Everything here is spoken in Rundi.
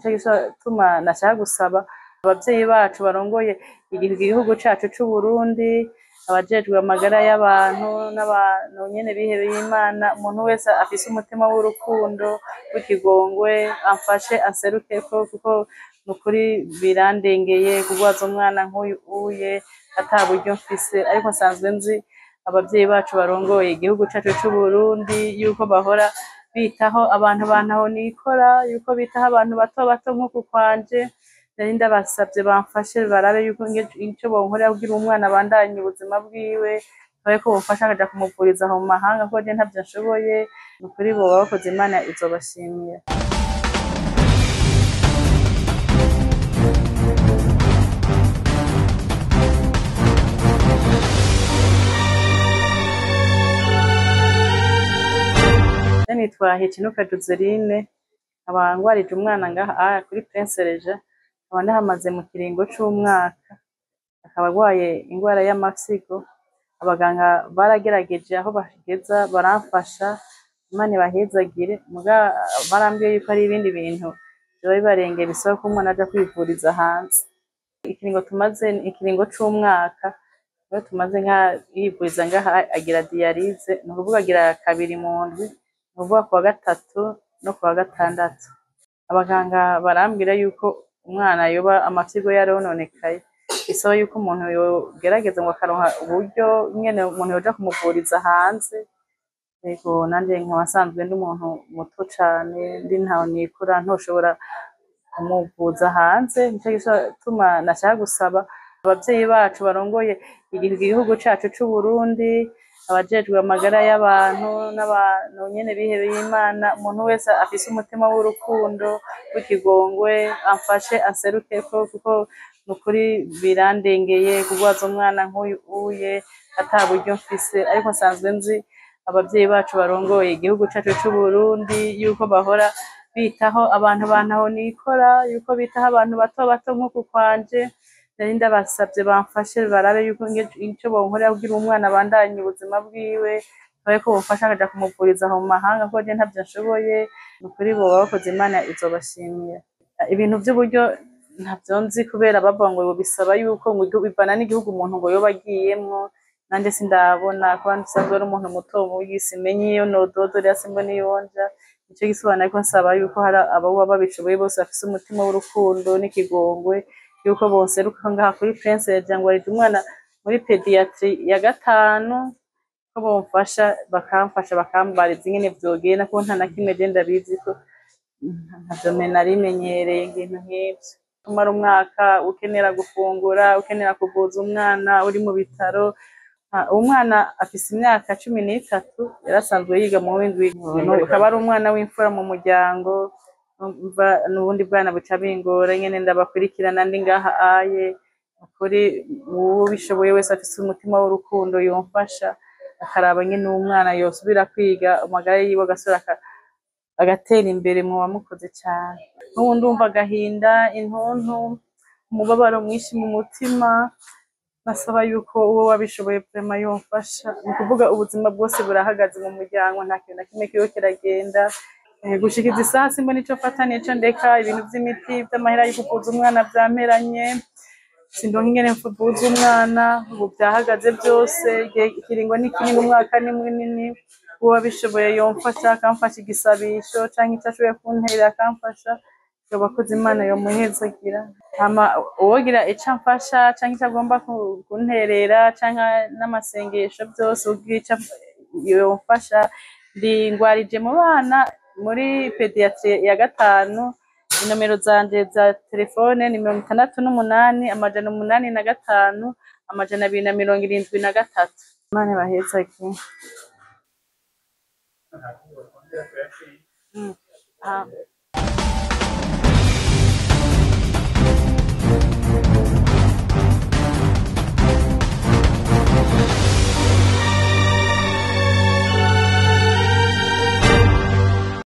Nico gituma nashaka gusaba abavyeyi bacu barongoye igihugu cacu c'Uburundi, abajejwe amagara y'abantu n'abantu nyene bihebeye Imana, umuntu wese afise umutima w'urukundo w'ikigongwe amfashe anserukeko, kuko nukuri birandengeye kugwaza umwana nk'uyu ata buryo mfise, ariko nsanzwe nzi abavyeyi bacu barongoye igihugu cacu c'Uburundi yuko bahora bitaho abantu bantaho nikora, yuko bitaho abantu bato bato nk'uku kwanje. Nari ndabasavye bamfashe barabe yuko ico bonkorera kugira umwana abandanye ubuzima bwiwe, barabe ko bomfasha nkaja kumuvuriza aho mu mahanga kuko je ntavyo nshoboye, nukuri boba bakoze Imana izobashimira. Nitwa Hikinuka Joseline, nkaba ngwarije umwana ngaha kuri Prince Regent, nkaba ndahamaze mu kiringo c'umwaka, akaba agwaye ingwara y'amafyigo. Abaganga baragerageje aho bageza baramfasha, Imana ibahezagire, muga barambwiye yuko ari ibindi bintu vyoba bibarengeye bisaba ko umwana aja kwivuriza hanze. Ikiringo tumaze ikiringo c'umwaka, niho tumaze yivuriza ngaha agira dialyse, ni ukuvuga agira kabiri mu ndwi, ni ukuvuga kuwa gatatu no kuwa gatandatu. Abaganga barambwira yuko umwana yoba amafyigo yarononekaye, bisaba yuko umuntu yogerageza ngo akaronka uburyo nyene umuntu yoja kumuvuriza hanze. Yego nanje nkaba nsanzwe ndi umuntu muto cane, ndi ntaho nikora, ntoshobora kumuvuza hanze. Nico gituma nashaka gusaba abavyeyi bacu barongoye igihugu cacu c'Uburundi, abajejwe amagara y'abantu n'abantu nyene bihebeye Imana, umuntu wese afise umutima w'urukundo w'ikigongwe amfashe anserukeko, kuko nukuri birandengeye kugwaza umwana nk'uyu ata buryo mfise, ariko nsanzwe nzi abavyeyi bacu barongoye igihugu cacu c'Uburundi yuko bahora bitaho abantu bantaho nikora, yuko bitaho abantu bato bato nk'uku kwanje. Nari ndabasavye bamfashe barabe yuko ico bonkorera kugira umwana abandanye ubuzima bwiwe, barabe ko bomfasha nkaja kumuvuriza aho mu mahanga kuko je ntavyo nshoboye, nukuri boba bakoze Imana izobashimira. Ibintu vy'uburyo ntavyo nzi kubera bavuga ngo bisaba yuko bivana n'igihugu umuntu ngo yoba agiyemwo, nanje sindabona kuba nsanzwe ari umuntu muto mubi, simenye iyo nododorera, simbona iyo nja. Nico gituma nariko nsaba yuko hari aboba babishoboye bose bafise umutima w'urukundo n'ikigongwe, yuko bonseruka ngaha kuri Prince Regent ngwarije umwana muri pediatri ya gatanu, ko bomfasha bakamfasha bakambariza ingene vyogenda, kuko nta na kimwe je ndabizi ko ntavyo narimenyereye ibintu nk'ivyo. Umara umwaka ukenera gufungura, ukenera kuvuza umwana uri mu bitaro. Umwana afise imyaka 13, yarasanzwe yiga mu w'indwi, akaba ari umwana w'imfura mu muryango. N'ubundi bwana buca bingora nyene ndabakurikirana ndi ngaha kuri uwo bishoboye wese afise umutima w'urukundo yomfasha, akaraba nyene umwana yosubira kwiga, amagara yiwe agasubira agatera imbere. Muba mukoze cane. N'ubu ndumva agahinda, intuntu, umubabaro mwinshi mu mutima. Nasaba yuko uwo wabishoboye vraiment yomfasha. Ni ukuvuga ubuzima bwose burahagaze mu muryango, nta kintu na kimwe kiriko kiragenda. Gushikiza isaha simbona ico mfata n'ico ndeka, ibintu vy'imiti vy'amahera yo kuvuza umwana vyamperanye, sindonka ingene mvuza umwana, ubu vyahagaze vyose, ikiringo ni kinini, umwaka ni munini. Uwo wabishoboye yomfasha, akamfasha igisabisho canke ico ashoboye kunterera akamfasha, yobakoze Imana yomuhezagira. Hama uwogira ico amfasha canke ico agomba kunterera canke n'amasengesho vyose ugira ico yomfasha. Ngwarije mu bana muri pediatri ya gatanu. Inomero zanje za telefone ni 68 885 273. Imana ibahezagire.